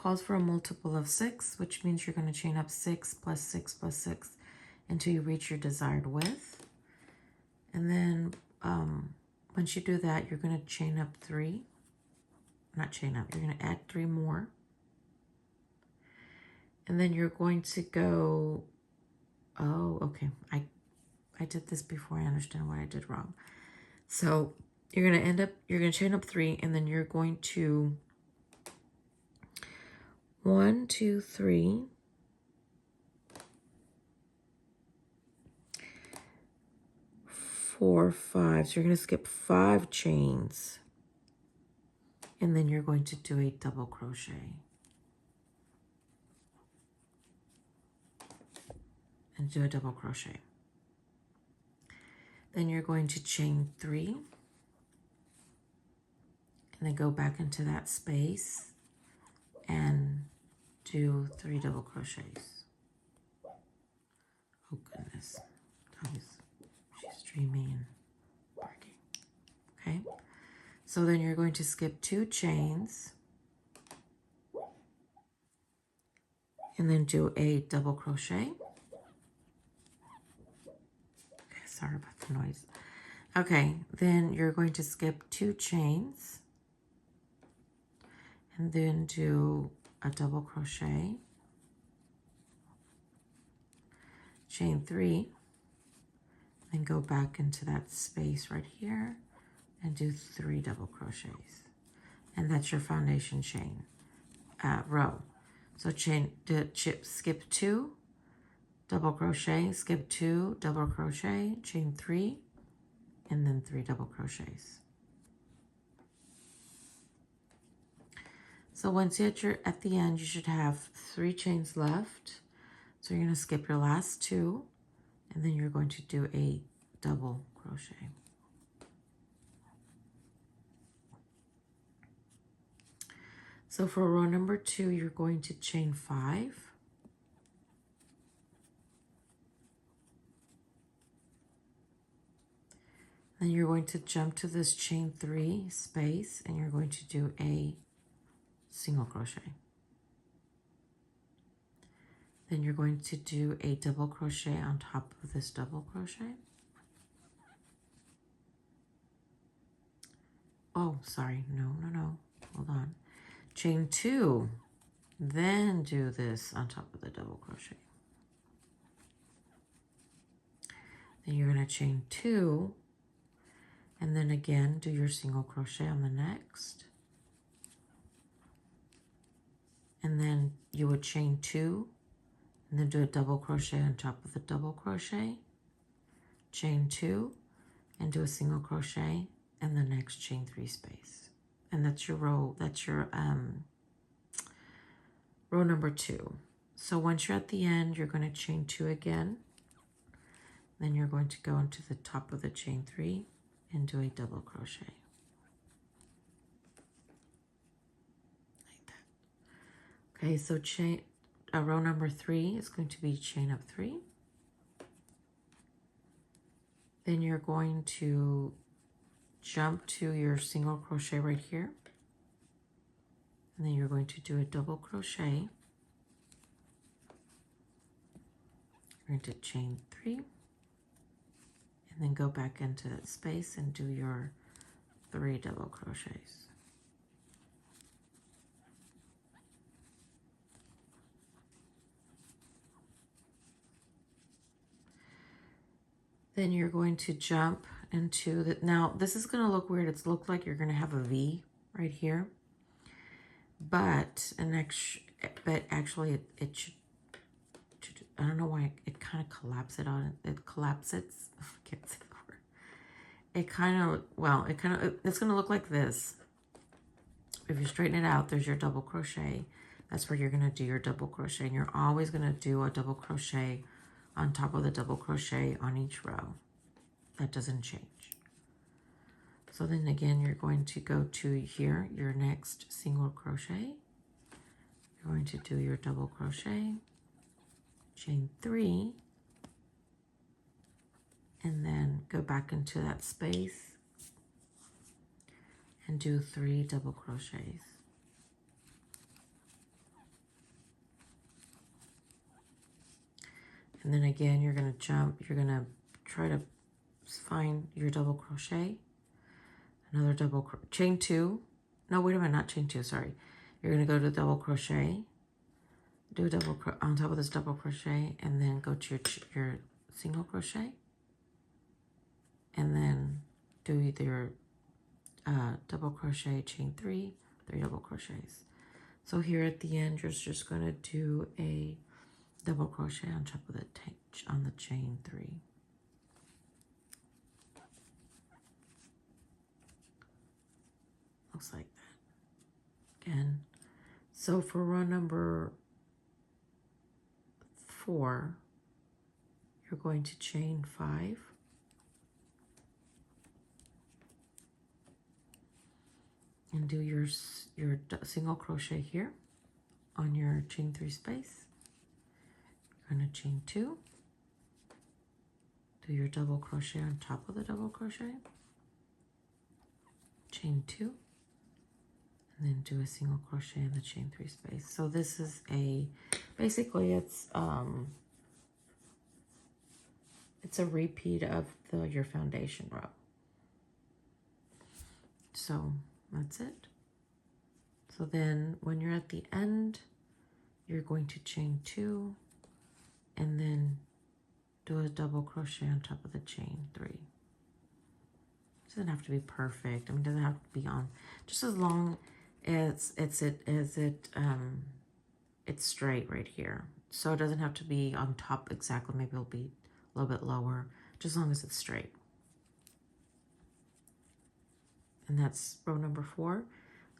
calls for a multiple of 6, which means you're going to chain up 6 plus 6 plus 6 until you reach your desired width. And then once you do that, you're going to chain up 3. Not chain up, you're going to add 3 more. And then you're going to go, oh, okay, I did this before. I understand what I did wrong. So you're going to chain up 3, and then you're going to 1, 2, 3, 4, 5. So you're going to skip 5 chains, and then you're going to do a double crochet. And do a double crochet. Then you're going to chain 3, and then go back into that space and do 3 double crochets. Oh goodness, she's dreaming and working. Okay, so then you're going to skip 2 chains and then do a double crochet. Sorry about the noise. Okay, then you're going to skip 2 chains and then do a double crochet, chain 3, then go back into that space right here and do 3 double crochets. And that's your foundation chain row. So skip 2, double crochet, skip 2, double crochet, chain 3, and then 3 double crochets. So once you're at the end, you should have 3 chains left. So you're going to skip your last 2, and then you're going to do a double crochet. So for row number 2, you're going to chain 5. Then you're going to jump to this chain 3 space, and you're going to do a single crochet. Then you're going to do a double crochet on top of this double crochet. Oh, sorry, no, hold on. Chain 2, then do this on top of the double crochet. Then you're going to chain 2, and then again do your single crochet on the next. And then you would chain 2, and then do a double crochet on top of the double crochet, chain 2, and do a single crochet, and the next chain 3 space. And that's your row, that's your row number 2. So once you're at the end, you're going to chain 2 again. Then you're going to go into the top of the chain 3 and do a double crochet. Like that. Okay, so row number 3 is going to be chain up 3. Then you're going to jump to your single crochet right here. And then you're going to do a double crochet. You're going to chain 3. And then go back into that space and do your 3 double crochets. Then you're going to jump into the, now this is going to look weird. It's look like you're going to have a V right here. But actually it should, I don't know why it kind of collapses on it collapses. I can't say the word. It kind of, well, it's going to look like this. If you straighten it out, there's your double crochet. That's where you're going to do your double crochet. And you're always going to do a double crochet on top of the double crochet on each row. That doesn't change. So then again, you're going to go to here, your next single crochet. You're going to do your double crochet, chain 3, and then go back into that space and do 3 double crochets. And then again, you're going to jump. You're going to try to find your double crochet. Another double chain 2. No, wait a minute, not chain 2, sorry. You're going to go to double crochet. Do a double on top of this double crochet, and then go to your single crochet. And then do either double crochet, chain 3 double crochets. So here at the end, you're just going to do a double crochet on top of the chain 3. Looks like that. Again, so for row number 4, you're going to chain 5. And do your single crochet here on your chain 3 space. You're going to chain 2. Do your double crochet on top of the double crochet. Chain 2. And then do a single crochet in the chain 3 space. So this is basically it's a repeat of your foundation row. So that's it. So then when you're at the end, you're going to chain 2 and then do a double crochet on top of the chain 3. It doesn't have to be perfect. I mean, it doesn't have to be on, just as long as it's straight right here. So it doesn't have to be on top exactly. Maybe it'll be a little bit lower, just as long as it's straight. And that's row number 4.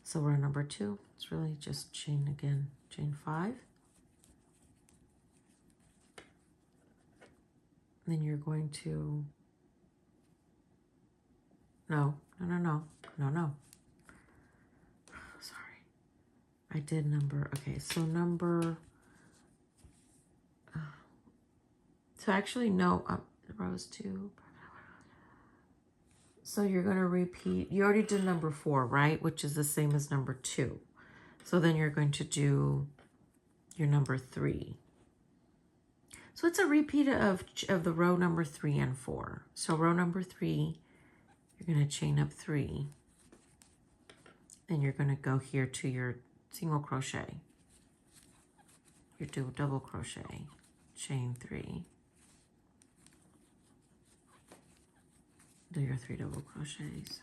So row number 2, it's really just chain 5. Then you're going to, no. Sorry. I did okay, so so actually no, rows 2. So you're going to repeat, you already did number 4, right? Which is the same as number 2. So then you're going to do your number 3. So it's a repeat of the row number 3 and 4. So row number 3, you're going to chain up 3. Then you're going to go here to your single crochet. You do a double crochet, chain 3. Do your 3 double crochets.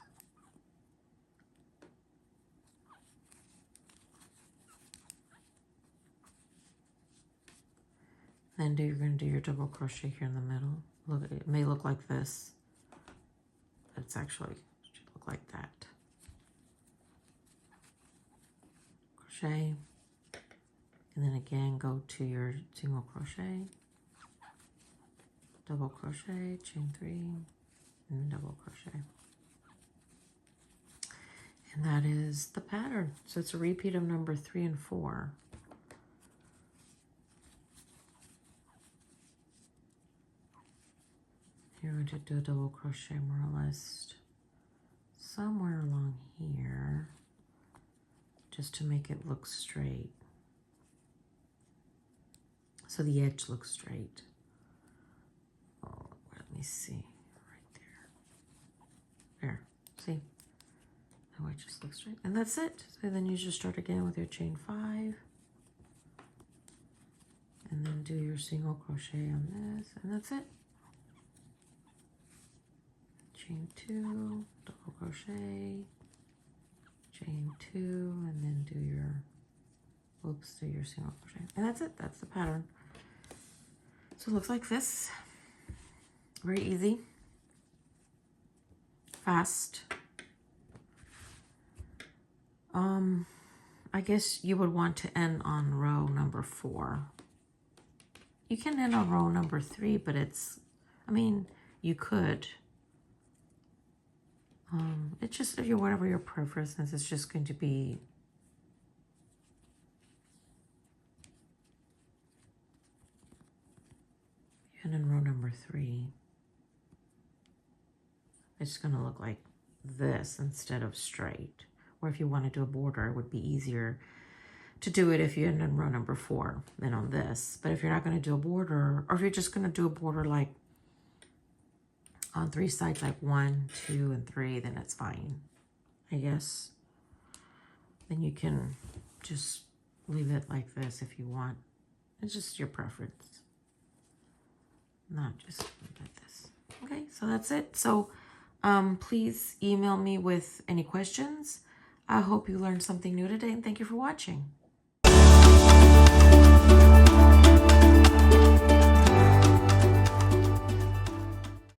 Then you're going to do your double crochet here in the middle. Look, it may look like this, but it's actually, it should look like that. Crochet, and then again go to your single crochet, double crochet, chain 3, and double crochet. And that is the pattern. So it's a repeat of number 3 and 4. You're going to do a double crochet more or less somewhere along here, just to make it look straight. So the edge looks straight. Oh, let me see. Right there. There. See? Now it just looks straight. And that's it. So then you just start again with your chain 5. And then do your single crochet on this. And that's it. Chain 2, double crochet, chain 2, and then do your, do your single crochet. And that's it. That's the pattern. So it looks like this. Very easy. Fast. I guess you would want to end on row number 4. You can end on row number 3, but it's, I mean, you could. It's just, if you're, whatever your preference is, it's just going to be and in row number 3, it's going to look like this instead of straight. Or if you want to do a border, it would be easier to do it if you end on row number 4 than on this. But if you're not going to do a border, or if you're just going to do a border like on 3 sides, like 1, 2, and 3, then it's fine, I guess. Then you can just leave it like this if you want. It's just your preference. Not just like this. Okay, so that's it. So please email me with any questions. I hope you learned something new today, and thank you for watching.